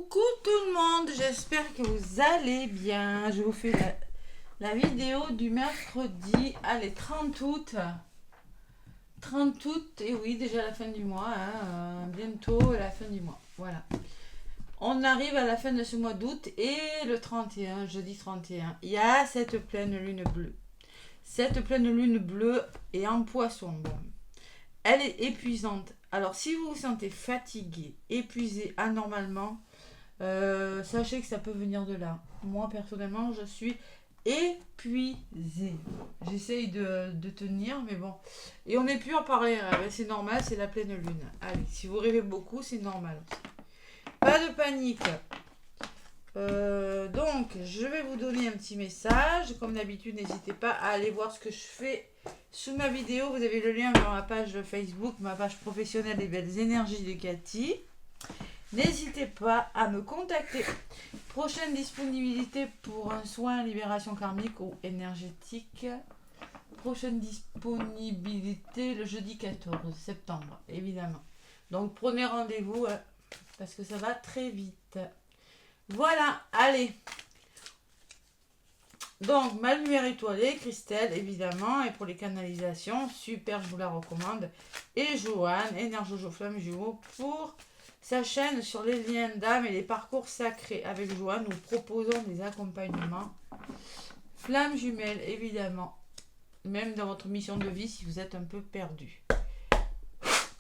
Coucou tout le monde, j'espère que vous allez bien. Je vous fais la vidéo du mercredi, allez, 30 août. 30 août, et oui, déjà la fin du mois, hein, bientôt la fin du mois. Voilà. On arrive à la fin de ce mois d'août et le 31, jeudi 31, il y a cette pleine lune bleue. Cette pleine lune bleue est en poisson. Bon. Elle est épuisante. Alors, si vous vous sentez fatigué, épuisé anormalement, sachez que ça peut venir de là. Moi, personnellement, je suis épuisée. J'essaye de tenir, mais bon. Et on n'est plus en parler. C'est normal, c'est la pleine lune. Allez, si vous rêvez beaucoup, c'est normal. Pas de panique. Donc, je vais vous donner un petit message. Comme d'habitude, n'hésitez pas à aller voir ce que je fais sous ma vidéo. Vous avez le lien vers ma page Facebook, ma page professionnelle des belles énergies de Cathy. N'hésitez pas à me contacter. Prochaine disponibilité pour un soin libération karmique ou énergétique. Prochaine disponibilité le jeudi 14 septembre, évidemment. Donc, prenez rendez-vous parce que ça va très vite. Voilà, allez. Donc, ma lumière étoilée, Christelle, évidemment. Et pour les canalisations, super, je vous la recommande. Et Joanne, Énergie Flamme Jumeau, pour sa chaîne sur les liens d'âme et les parcours sacrés. Avec Joanne, nous proposons des accompagnements. Flamme jumelle, évidemment. Même dans votre mission de vie, si vous êtes un peu perdu.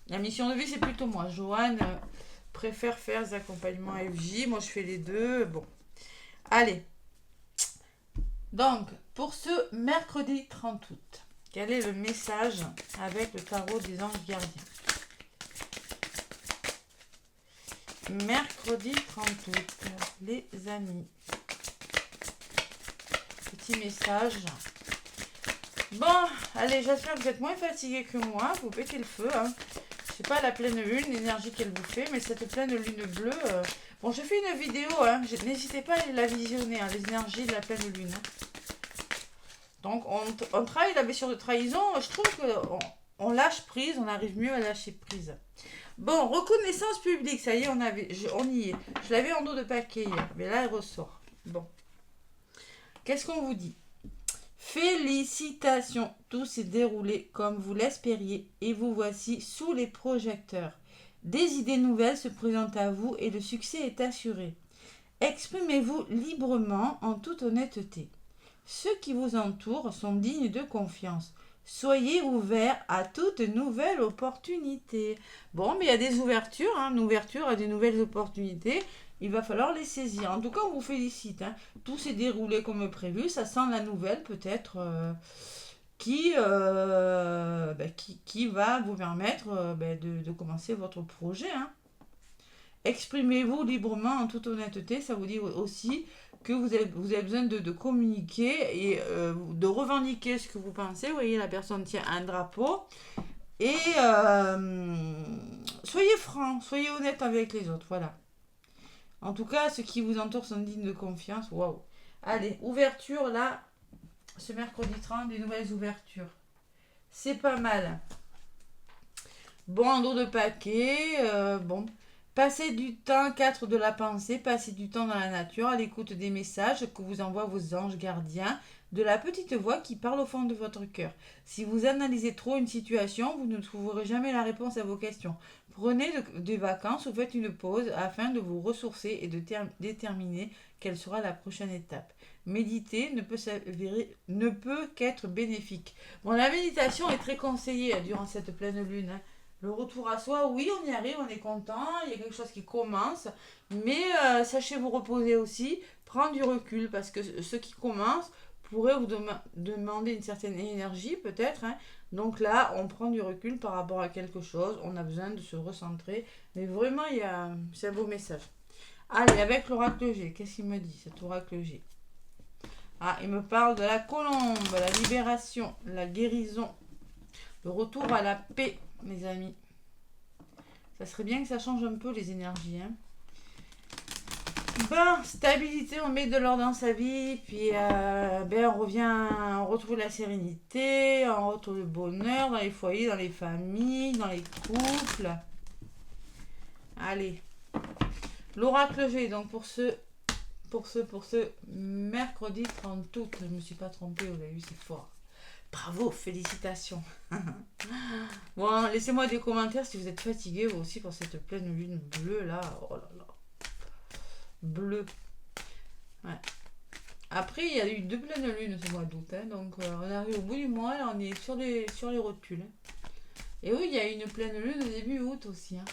La mission de vie, c'est plutôt moi. Joanne préfère faire des accompagnements FJ. Moi, je fais les deux. Bon. Allez. Donc, pour ce mercredi 30 août, quel est le message avec le tarot des anges gardiens? Mercredi 30 août, les amis. Petit message. Bon, allez, j'espère que vous êtes moins fatigués que moi. Vous pétez le feu, hein. Je sais pas la pleine lune, l'énergie qu'elle vous fait, mais cette pleine lune bleue... Bon, je fais une vidéo, hein. N'hésitez pas à la visionner, hein, les énergies de la pleine lune. Hein. Donc, on travaille la blessure de trahison. Je trouve qu'on lâche prise, on arrive mieux à lâcher prise. Bon, reconnaissance publique, ça y est, on y est. Je l'avais en dos de paquet hier, mais là, elle ressort. Bon. Qu'est-ce qu'on vous dit? Félicitations, tout s'est déroulé comme vous l'espériez et vous voici sous les projecteurs. Des idées nouvelles se présentent à vous et le succès est assuré. Exprimez-vous librement en toute honnêteté. Ceux qui vous entourent sont dignes de confiance. Soyez ouverts à toute nouvelle opportunité. Bon, mais il y a des ouvertures, hein, une ouverture à des nouvelles opportunités. Il va falloir les saisir. En tout cas, on vous félicite. Hein. Tout s'est déroulé comme prévu. Ça sent la nouvelle, peut-être, qui va vous permettre de commencer votre projet. Hein. Exprimez-vous librement en toute honnêteté. Ça vous dit aussi que vous avez besoin de communiquer et de revendiquer ce que vous pensez. Vous voyez, la personne tient un drapeau. Et soyez franc, soyez honnête avec les autres. Voilà. En tout cas, ceux qui vous entourent sont dignes de confiance. Waouh. Allez, ouverture là, ce mercredi 30, des nouvelles ouvertures. C'est pas mal. Bon, en dos de paquet. Bon. Passez du temps, 4 de la pensée, passez du temps dans la nature, à l'écoute des messages que vous envoient vos anges gardiens, de la petite voix qui parle au fond de votre cœur. Si vous analysez trop une situation, vous ne trouverez jamais la réponse à vos questions. Prenez des vacances ou faites une pause afin de vous ressourcer et de déterminer quelle sera la prochaine étape. Méditer ne peut qu'être bénéfique. Bon, la méditation est très conseillée durant cette pleine lune. Hein. Le retour à soi, oui, on y arrive, on est content, il y a quelque chose qui commence, mais sachez vous reposer aussi, prendre du recul, parce que ce qui commence pourrait vous demander une certaine énergie, peut-être. Hein. Donc là, on prend du recul par rapport à quelque chose, on a besoin de se recentrer, mais vraiment, c'est un beau message. Allez, avec l'oracle G, qu'est-ce qu'il me dit, cet oracle G? Ah, il me parle de la colombe, la libération, la guérison, le retour à la paix. Mes amis, ça serait bien que ça change un peu les énergies. Hein. Bon, stabilité, on met de l'ordre dans sa vie, puis on retrouve la sérénité, on retrouve le bonheur dans les foyers, dans les familles, dans les couples. Allez, L'oracle G, donc pour ce mercredi 30 août. Je ne me suis pas trompée, vous avez vu, c'est fort. Bravo, félicitations. Bon, laissez-moi des commentaires si vous êtes fatigués vous aussi pour cette pleine lune bleue là. Oh là là. Bleu. Ouais. Après, il y a eu 2 pleines lunes ce mois d'août. Hein, donc, on arrive au bout du mois. Là, on est sur les rotules. Et oui, il y a eu une pleine lune au début août aussi. Hein.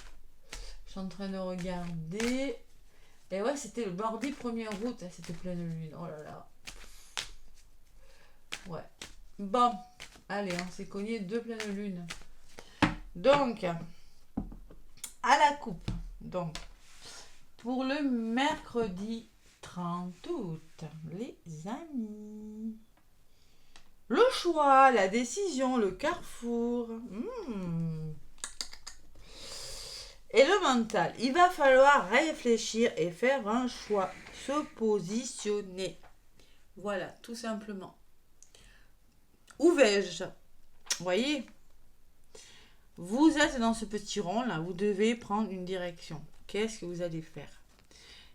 Je suis en train de regarder. Et ouais, c'était le mardi 1er août, hein, cette pleine lune. Oh là là. Ouais. Bon. Allez, on s'est cogné 2 pleines lunes. Donc, à la coupe. Donc, pour le mercredi 30 août, les amis. Le choix, la décision, le carrefour. Et le mental, il va falloir réfléchir et faire un choix, se positionner. Voilà, tout simplement. Où vais-je? Vous voyez? Vous êtes dans ce petit rond là, vous devez prendre une direction. Qu'est-ce que vous allez faire?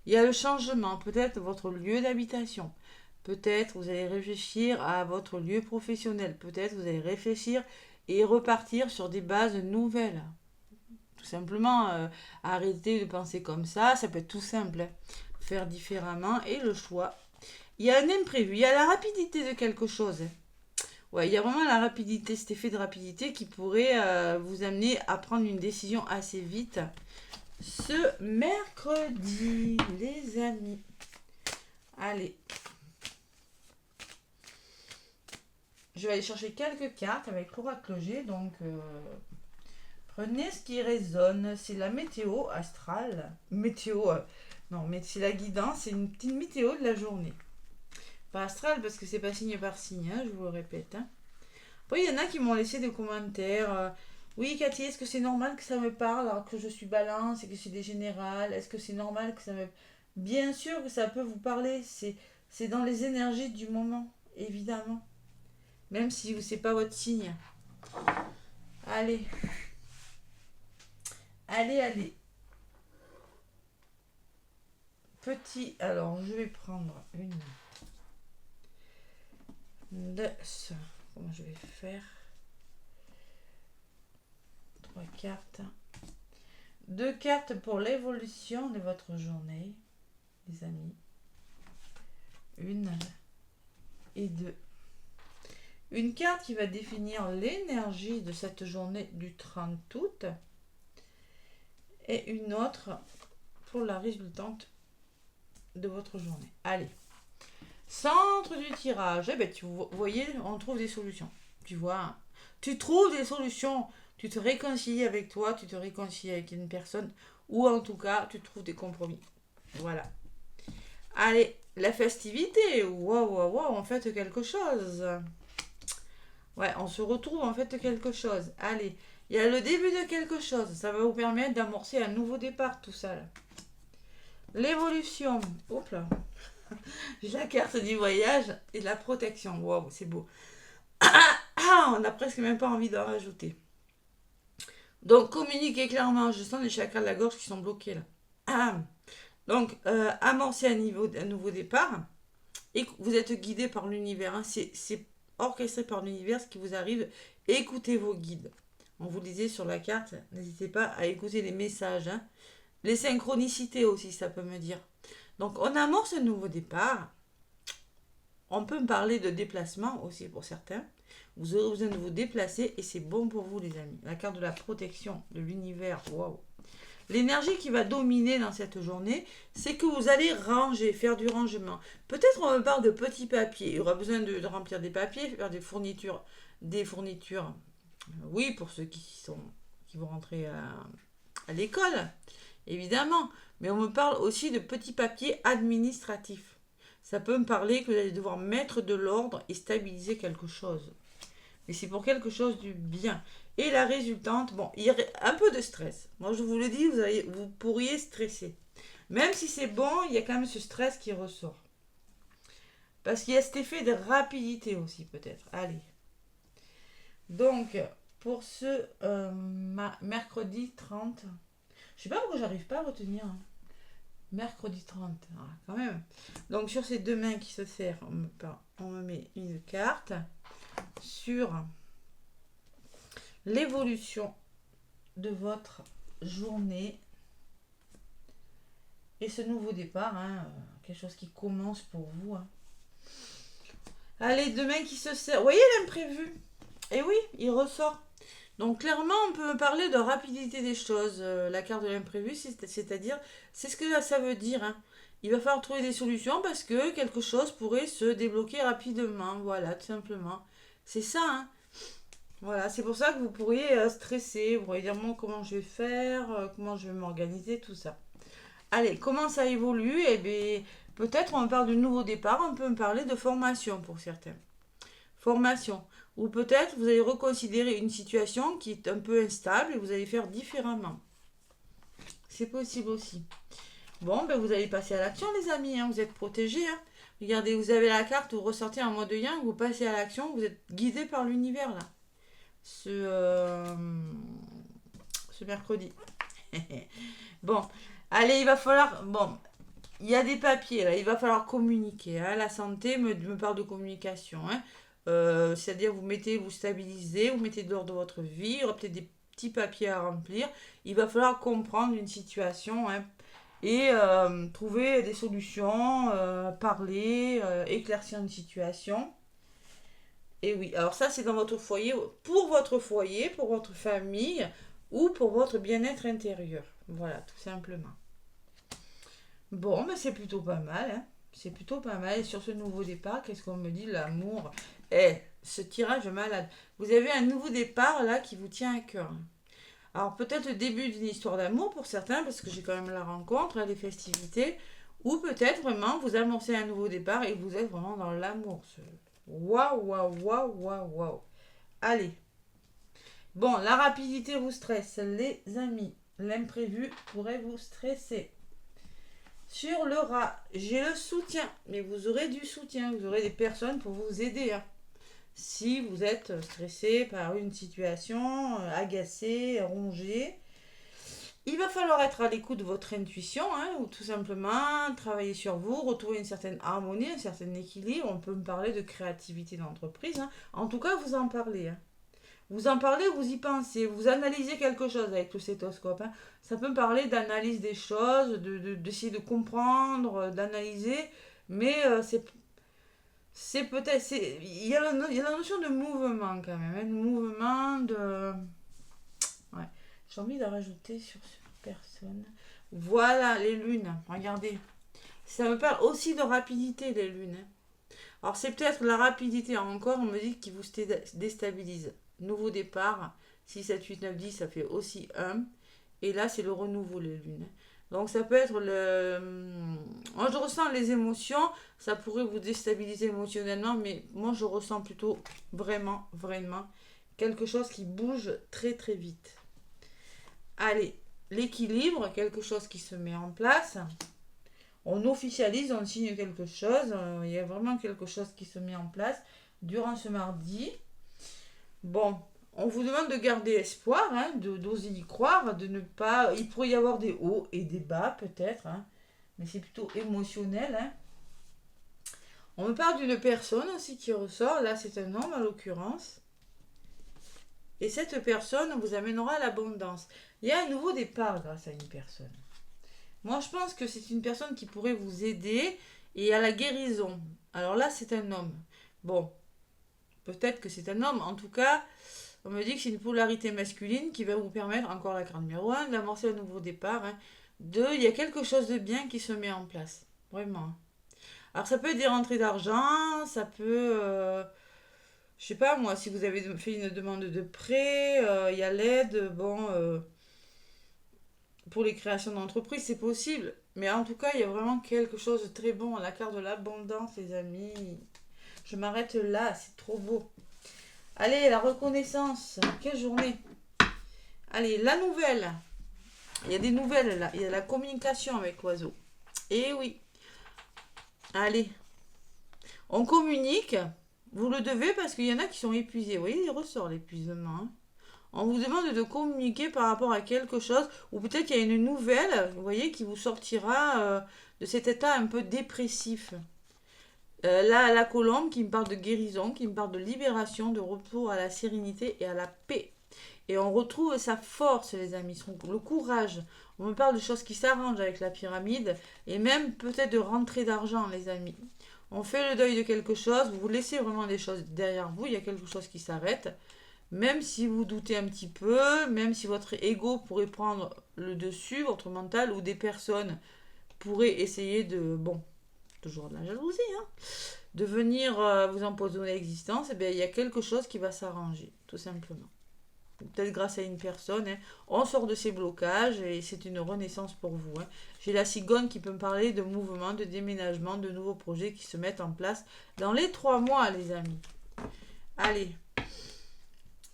Il y a le changement, peut-être votre lieu d'habitation. Peut-être vous allez réfléchir à votre lieu professionnel. Peut-être vous allez réfléchir et repartir sur des bases nouvelles. Tout simplement, arrêter de penser comme ça peut être tout simple. Hein. Faire différemment et le choix. Il y a un imprévu, il y a la rapidité de quelque chose. Ouais, il y a vraiment la rapidité, cet effet de rapidité qui pourrait vous amener à prendre une décision assez vite. Ce mercredi, les amis. Allez. Je vais aller chercher quelques cartes avec l'oracle G. Donc, prenez ce qui résonne. C'est la météo astrale. Non, mais c'est la guidance. C'est une petite météo de la journée. Pas astrale parce que c'est pas signe par signe, hein, je vous le répète. Hein. Après, il y en a qui m'ont laissé des commentaires. Oui, Cathy, est-ce que c'est normal que ça me parle alors que je suis balance et que c'est des générales? Est-ce que c'est normal que ça me... Bien sûr que ça peut vous parler. C'est dans les énergies du moment, évidemment. Même si c'est pas votre signe. Allez. Allez. Petit. Alors, je vais prendre une. Deux. Comment je vais faire? 3 cartes. 2 cartes pour l'évolution de votre journée, les amis. 1 et 2. Une carte qui va définir l'énergie de cette journée du 30 août. Et une autre pour la résultante de votre journée. Allez. Centre du tirage. Eh ben, vous voyez, on trouve des solutions. Tu vois, tu trouves des solutions. Tu te réconcilies avec toi, tu te réconcilies avec une personne. Ou en tout cas, tu trouves des compromis. Voilà. Allez, la festivité. Waouh, on fait quelque chose. Ouais, on se retrouve en fait quelque chose. Allez, il y a le début de quelque chose. Ça va vous permettre d'amorcer un nouveau départ, tout ça. Là. L'évolution. Hop là. J'ai la carte du voyage et de la protection. Waouh, c'est beau. On n'a presque même pas envie d'en rajouter. Donc, communiquez clairement. Je sens les chakras de la gorge qui sont bloqués là. Donc, amorcer un nouveau départ. Et vous êtes guidé par l'univers. Hein. C'est orchestré par l'univers ce qui vous arrive. Écoutez vos guides. On vous le disait sur la carte. N'hésitez pas à écouter les messages. Hein. Les synchronicités aussi, ça peut me dire. Donc, on amorce un nouveau départ. On peut me parler de déplacement aussi pour certains. Vous aurez besoin de vous déplacer et c'est bon pour vous, les amis. La carte de la protection de l'univers. Waouh! L'énergie qui va dominer dans cette journée, c'est que vous allez ranger, faire du rangement. Peut-être on me parle de petits papiers. Il y aura besoin de remplir des papiers, faire des fournitures. Oui, pour ceux qui vont rentrer à l'école, évidemment. Mais on me parle aussi de petits papiers administratifs. Ça peut me parler que vous allez devoir mettre de l'ordre et stabiliser quelque chose. Mais c'est pour quelque chose du bien. Et la résultante, bon, il y a un peu de stress. Moi, je vous le dis, vous pourriez stresser. Même si c'est bon, il y a quand même ce stress qui ressort. Parce qu'il y a cet effet de rapidité aussi, peut-être. Allez. Donc, pour ce mercredi 30, je sais pas pourquoi j'arrive pas à retenir. Hein. Mercredi 30, voilà, quand même. Donc sur ces deux mains qui se serrent, on me met une carte sur l'évolution de votre journée et ce nouveau départ, hein, quelque chose qui commence pour vous. Hein. Allez, deux mains qui se serrent. Vous voyez l'imprévu? Et oui, il ressort. Donc clairement, on peut parler de rapidité des choses. La carte de l'imprévu, c'est-à-dire, c'est ce que ça veut dire. Hein. Il va falloir trouver des solutions parce que quelque chose pourrait se débloquer rapidement. Voilà, tout simplement. C'est ça. Hein. Voilà, c'est pour ça que vous pourriez stresser. Vous pourriez dire, bon, comment je vais faire, comment je vais m'organiser, tout ça. Allez, comment ça évolue? Eh bien, peut-être on parle de nouveau départ, on peut me parler de formation pour certains. Formation. Ou peut-être vous allez reconsidérer une situation qui est un peu instable et vous allez faire différemment. C'est possible aussi. Bon, ben vous allez passer à l'action, les amis. Hein, vous êtes protégés. Hein. Regardez, vous avez la carte, vous ressortez en mode yang, vous passez à l'action, vous êtes guidé par l'univers là. Ce mercredi. Bon, allez, il va falloir. Bon, il y a des papiers là, il va falloir communiquer. Hein. La santé me parle de communication. Hein. C'est-à-dire vous stabilisez, vous mettez de l'ordre dans votre vie, il y aura peut-être des petits papiers à remplir. Il va falloir comprendre une situation hein, et trouver des solutions, parler, éclaircir une situation. Et oui, alors ça c'est dans votre foyer, pour votre famille ou pour votre bien-être intérieur. Voilà, tout simplement. Bon, mais c'est plutôt pas mal, hein. C'est plutôt pas mal. Et sur ce nouveau départ, qu'est-ce qu'on me dit? L'amour. Eh, ce tirage malade. Vous avez un nouveau départ là qui vous tient à cœur. Alors peut-être le début d'une histoire d'amour pour certains, parce que j'ai quand même la rencontre, les festivités. Ou peut-être vraiment vous amorcez un nouveau départ et vous êtes vraiment dans l'amour. Waouh, waouh, waouh, waouh, waouh. Allez. Bon, la rapidité vous stresse, les amis. L'imprévu pourrait vous stresser. Sur le rat, j'ai le soutien, mais vous aurez du soutien, vous aurez des personnes pour vous aider. Hein. Si vous êtes stressé par une situation, agacé, rongé, il va falloir être à l'écoute de votre intuition, hein, ou tout simplement travailler sur vous, retrouver une certaine harmonie, un certain équilibre. On peut me parler de créativité d'entreprise. Hein. En tout cas, vous en parlez. Hein. Vous en parlez, vous y pensez, vous analysez quelque chose avec le stéthoscope. Hein. Ça peut me parler d'analyse des choses, d'essayer de comprendre, d'analyser, mais c'est peut-être... Il y a la notion de mouvement quand même, hein, de mouvement, de... Ouais. J'ai envie de rajouter sur cette personne. Voilà, les lunes, regardez. Ça me parle aussi de rapidité, les lunes. Hein. Alors c'est peut-être la rapidité encore, on me dit qui vous déstabilise. Nouveau départ, 6, 7, 8, 9, 10, ça fait aussi 1. Et là, c'est le renouveau, les lunes. Donc, ça peut être le... Moi, je ressens les émotions. Ça pourrait vous déstabiliser émotionnellement. Mais moi, je ressens plutôt vraiment, vraiment quelque chose qui bouge très, très vite. Allez, l'équilibre, quelque chose qui se met en place. On officialise, on signe quelque chose. Il y a vraiment quelque chose qui se met en place durant ce mardi. Bon, on vous demande de garder espoir, hein, d'oser y croire, de ne pas... Il pourrait y avoir des hauts et des bas peut-être, hein, mais c'est plutôt émotionnel. Hein. On me parle d'une personne aussi qui ressort, là c'est un homme en l'occurrence. Et cette personne vous amènera à l'abondance. Il y a un nouveau départ grâce à une personne. Moi je pense que c'est une personne qui pourrait vous aider et à la guérison. Alors là c'est un homme. Bon, peut-être que c'est un homme. En tout cas, on me dit que c'est une polarité masculine qui va vous permettre, encore la carte numéro 1, d'amorcer un nouveau départ. Hein. Il y a quelque chose de bien qui se met en place. Vraiment. Alors, ça peut être des rentrées d'argent, ça peut... je sais pas, moi, si vous avez fait une demande de prêt, il y a l'aide, bon... pour les créations d'entreprise, c'est possible. Mais en tout cas, il y a vraiment quelque chose de très bon. La carte de l'abondance, les amis. Je m'arrête là, c'est trop beau. Allez, la reconnaissance. Quelle journée. Allez, la nouvelle. Il y a des nouvelles là. Il y a la communication avec l'oiseau. Eh oui. Allez. On communique. Vous le devez parce qu'il y en a qui sont épuisés. Vous voyez, il ressort l'épuisement. Hein. On vous demande de communiquer par rapport à quelque chose, ou peut-être qu'il y a une nouvelle, vous voyez, qui vous sortira de cet état un peu dépressif. Là, la colombe qui me parle de guérison, qui me parle de libération, de retour à la sérénité et à la paix. Et on retrouve sa force, les amis, le courage. On me parle de choses qui s'arrangent avec la pyramide, et même peut-être de rentrée d'argent, les amis. On fait le deuil de quelque chose, vous laissez vraiment des choses derrière vous, il y a quelque chose qui s'arrête. Même si vous doutez un petit peu, même si votre ego pourrait prendre le dessus, votre mental, ou des personnes pourraient essayer de, bon, toujours de la jalousie, hein, de venir vous empoisonner l'existence, eh bien, il y a quelque chose qui va s'arranger, tout simplement. Peut-être grâce à une personne, hein. On sort de ces blocages et c'est une renaissance pour vous. Hein. J'ai la cigogne qui peut me parler de mouvements, de déménagement, de nouveaux projets qui se mettent en place dans les 3 mois, les amis. Allez.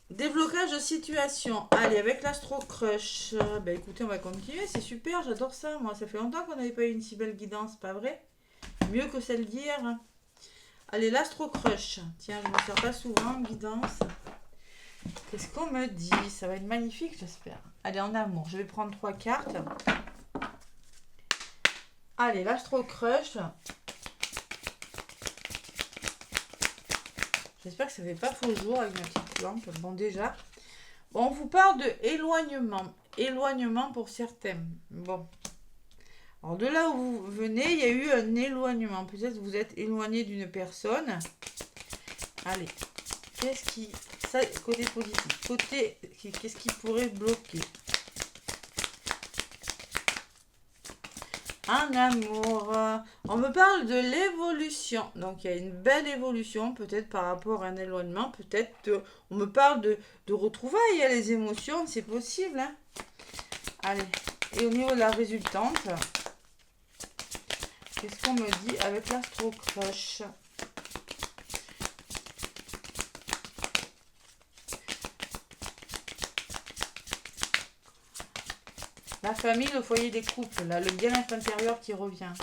Déblocage de situation. Allez, avec l'Astro Crush. Ben écoutez, on va continuer. C'est super, j'adore ça. Moi, ça fait longtemps qu'on n'avait pas eu une si belle guidance, pas vrai? Mieux que celle d'hier. Allez, l'Astro Crush. Tiens, je ne me sers pas souvent, guidance. Qu'est-ce qu'on me dit? Ça va être magnifique, j'espère. Allez, en amour, je vais prendre 3 cartes. Allez, l'Astro Crush. J'espère que ça ne fait pas faux jour avec ma petite lampe. Bon, déjà. Bon, on vous parle de éloignement. Éloignement pour certains. Bon. Alors, de là où vous venez, il y a eu un éloignement. Peut-être que vous êtes éloigné d'une personne. Allez. Qu'est-ce qui... Ça, côté positif. Côté... Qu'est-ce qui pourrait bloquer? En amour. On me parle de l'évolution. Donc, il y a une belle évolution, peut-être par rapport à un éloignement. Peut-être, on me parle de retrouvailles. Il y a les émotions, c'est possible. Hein. Allez. Et au niveau de la résultante, qu'est-ce qu'on me dit avec l'Astro Crush? La famille, le foyer des couples, là, le bien-être intérieur qui revient.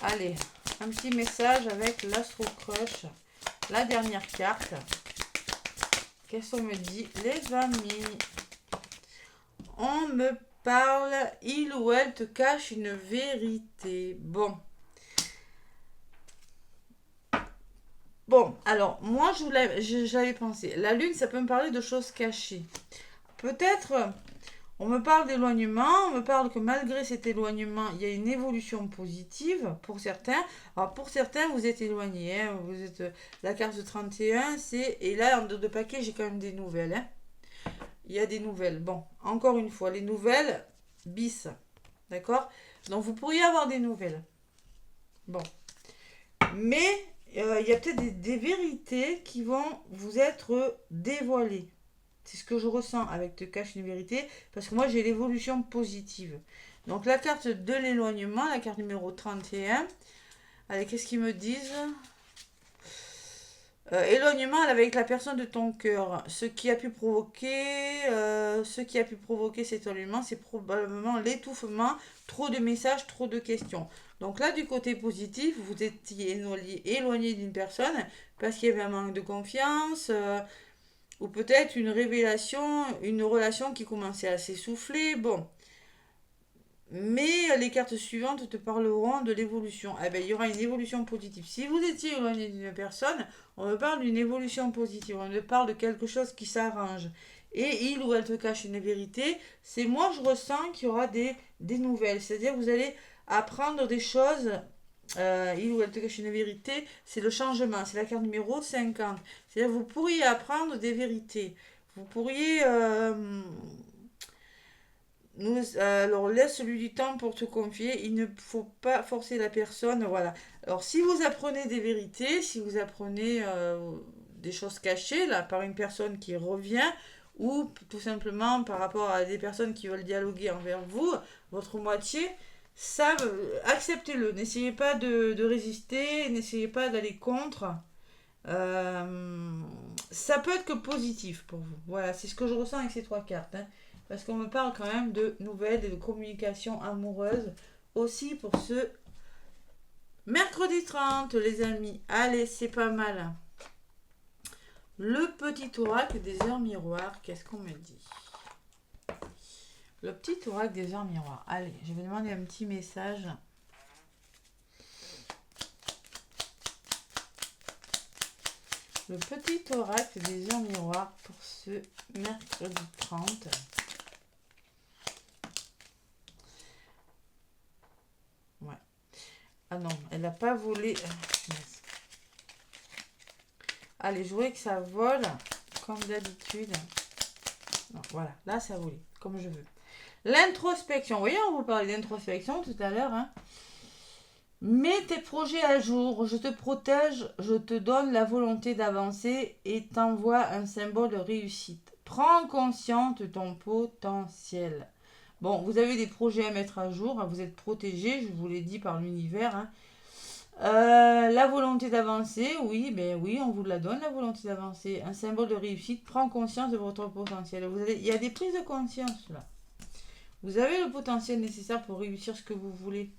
Allez, un petit message avec l'Astro Crush. La dernière carte. Qu'est-ce qu'on me dit? Les amis. On me parle, il ou elle te cache une vérité. Bon. Bon, alors, moi, j'avais pensé. La lune, ça peut me parler de choses cachées. Peut-être, on me parle d'éloignement, on me parle que malgré cet éloignement, il y a une évolution positive pour certains. Alors pour certains, vous êtes éloignés, hein, vous êtes la carte de 31, c'est... Et là, en deux de paquet, j'ai quand même des nouvelles. Hein. Il y a des nouvelles. Bon, encore une fois, les nouvelles, bis. D'accord? Donc vous pourriez avoir des nouvelles. Bon. Mais il y a peut-être des vérités qui vont vous être dévoilées. C'est ce que je ressens avec Te cache une vérité, parce que moi j'ai l'évolution positive. Donc la carte de l'éloignement, la carte numéro 31. Allez, qu'est-ce qu'ils me disent? Éloignement avec la personne de ton cœur. Ce qui a pu provoquer cet éloignement, c'est probablement l'étouffement, trop de messages, trop de questions. Donc là, du côté positif, vous étiez éloigné d'une personne parce qu'il y avait un manque de confiance, ou peut-être une révélation, une relation qui commençait à s'essouffler. Bon. Mais les cartes suivantes te parleront de l'évolution. Eh bien, il y aura une évolution positive. Si vous étiez éloigné d'une personne, on me parle d'une évolution positive. On me parle de quelque chose qui s'arrange. Et il ou elle te cache une vérité. C'est moi, je ressens qu'il y aura des nouvelles. C'est-à-dire, vous allez apprendre des choses. Il ou elle te cache une vérité. C'est le changement. C'est la carte numéro 50. C'est-à-dire, vous pourriez apprendre des vérités. Vous pourriez... alors laisse-lui du temps pour te confier, il ne faut pas forcer la personne, voilà. Alors si vous apprenez des vérités, si vous apprenez des choses cachées, là, par une personne qui revient, ou tout simplement par rapport à des personnes qui veulent dialoguer envers vous, votre moitié, ça, acceptez-le, n'essayez pas de résister, n'essayez pas d'aller contre. Ça peut être que positif pour vous, voilà, c'est ce que je ressens avec ces 3 cartes, hein. Parce qu'on me parle quand même de nouvelles et de communication amoureuse aussi pour ce mercredi 30, les amis. Allez, c'est pas mal. Le petit oracle des heures miroirs, qu'est-ce qu'on me dit? Le petit oracle des heures miroirs. Allez, je vais demander un petit message. Le petit oracle des heures miroirs pour ce mercredi 30. Ouais. Ah non, elle n'a pas volé. Allez, je voudrais que ça vole comme d'habitude. Non, voilà, là ça vole comme je veux. L'introspection. Vous voyez, on vous parlait d'introspection tout à l'heure. Hein. Mets tes projets à jour. Je te protège, je te donne la volonté d'avancer et t'envoie un symbole de réussite. Prends conscience de ton potentiel. Bon, vous avez des projets à mettre à jour. Vous êtes protégé, je vous l'ai dit, par l'univers. Hein. La volonté d'avancer, oui, ben oui, on vous la donne, la volonté d'avancer. Un symbole de réussite, prends conscience de votre potentiel. Il y a des prises de conscience là. Vous avez le potentiel nécessaire pour réussir ce que vous voulez.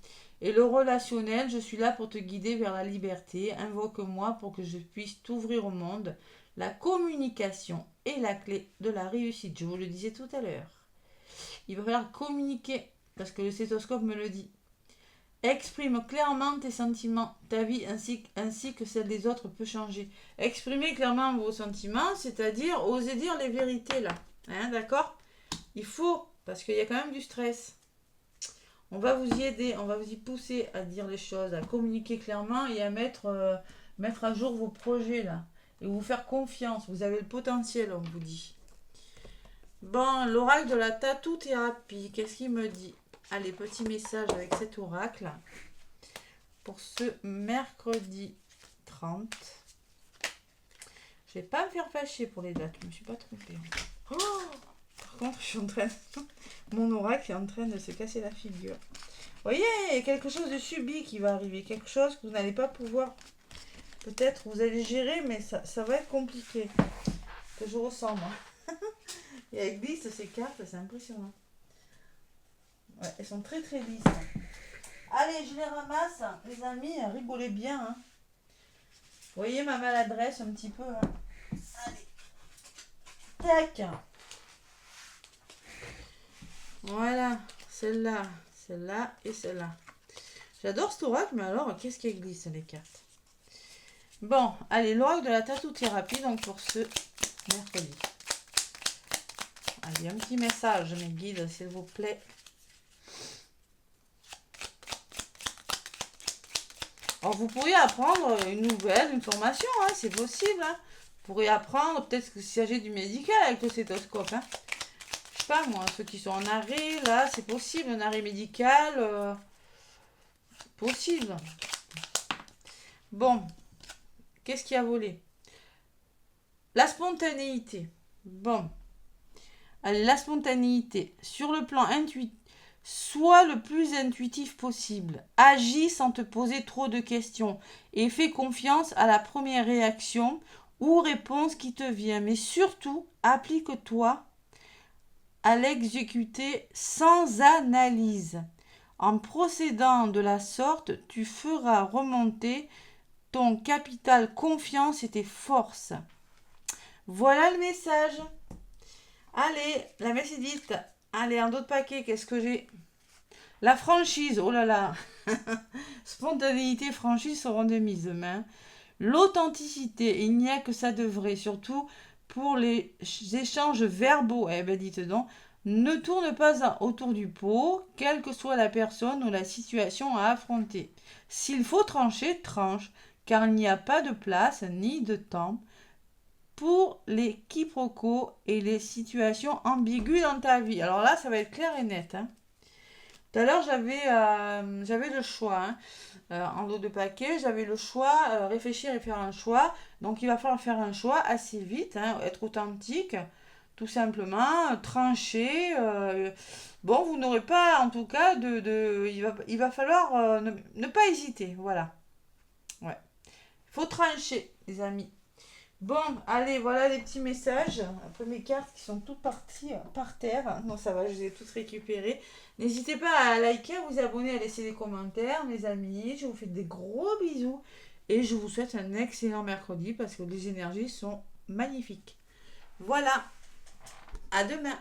Et le relationnel, je suis là pour te guider vers la liberté. Invoque-moi pour que je puisse t'ouvrir au monde. La communication est la clé de la réussite. Je vous le disais tout à l'heure. Il va falloir communiquer, parce que le stéthoscope me le dit. Exprime clairement tes sentiments, ta vie ainsi que celle des autres peut changer. Exprimez clairement vos sentiments, c'est-à-dire oser dire les vérités là. Hein, d'accord? Il faut, parce qu'il y a quand même du stress. On va vous y aider, on va vous y pousser à dire les choses, à communiquer clairement et à mettre à jour vos projets là. Et vous faire confiance, vous avez le potentiel, on vous dit. Bon, l'oracle de la tatou-thérapie, qu'est-ce qu'il me dit? Allez, petit message avec cet oracle pour ce mercredi 30. Je vais pas me faire fâcher pour les dates, je me suis pas trompée. Oh, par contre, je suis en train mon oracle est en train de se casser la figure. Vous voyez, il y a quelque chose de subi qui va arriver, quelque chose que vous n'allez pas pouvoir, peut-être vous allez gérer, mais ça va être compliqué, que je ressens moi. Et elles glissent ces cartes, c'est impressionnant. Ouais, elles sont très très lisses. Allez, je les ramasse, les amis, rigolez bien. Hein. Vous voyez ma maladresse un petit peu. Hein. Allez. Tac. Voilà, celle-là et celle-là. J'adore cet oracle, mais alors, qu'est-ce qu'elle glisse les cartes? Bon, allez, l'oracle de la tatou-thérapie, donc pour ce mercredi. Allez, un petit message, mes guides, s'il vous plaît. Alors, vous pourriez apprendre une nouvelle, une formation, hein, c'est possible. Hein. Vous pourriez apprendre, peut-être qu'il s'agit du médical avec le stéthoscope. Hein. Je sais pas, moi, ceux qui sont en arrêt, là, c'est possible, un arrêt médical. Possible. Bon, qu'est-ce qui a volé? La spontanéité. Bon. Allez, la spontanéité. Sur le plan intuitif. Sois le plus intuitif possible. Agis sans te poser trop de questions et fais confiance à la première réaction ou réponse qui te vient. Mais surtout, applique-toi à l'exécuter sans analyse. En procédant de la sorte, tu feras remonter ton capital confiance et tes forces. Voilà le message. Allez, la messe est dite. Allez, un autre paquet, qu'est-ce que j'ai? La franchise, oh là là. Spontanéité, franchise seront de mise demain. L'authenticité, il n'y a que ça de vrai, surtout pour les échanges verbaux. Eh ben dites donc, ne tourne pas autour du pot, quelle que soit la personne ou la situation à affronter. S'il faut trancher, tranche, car il n'y a pas de place ni de temps pour les quiproquos et les situations ambiguës dans ta vie. Alors là, ça va être clair et net. Hein. Tout à l'heure, j'avais le choix. Hein. En lot de paquets, j'avais le choix, réfléchir et faire un choix. Donc, il va falloir faire un choix assez vite, hein, être authentique, tout simplement, trancher. Bon, vous n'aurez pas, en tout cas, il va falloir ne pas hésiter. Voilà. Ouais. Il faut trancher, les amis. Bon, allez, voilà les petits messages. Après mes cartes qui sont toutes parties par terre. Non, ça va, je les ai toutes récupérées. N'hésitez pas à liker, à vous abonner, à laisser des commentaires, mes amis. Je vous fais des gros bisous. Et je vous souhaite un excellent mercredi parce que les énergies sont magnifique. Voilà, à demain.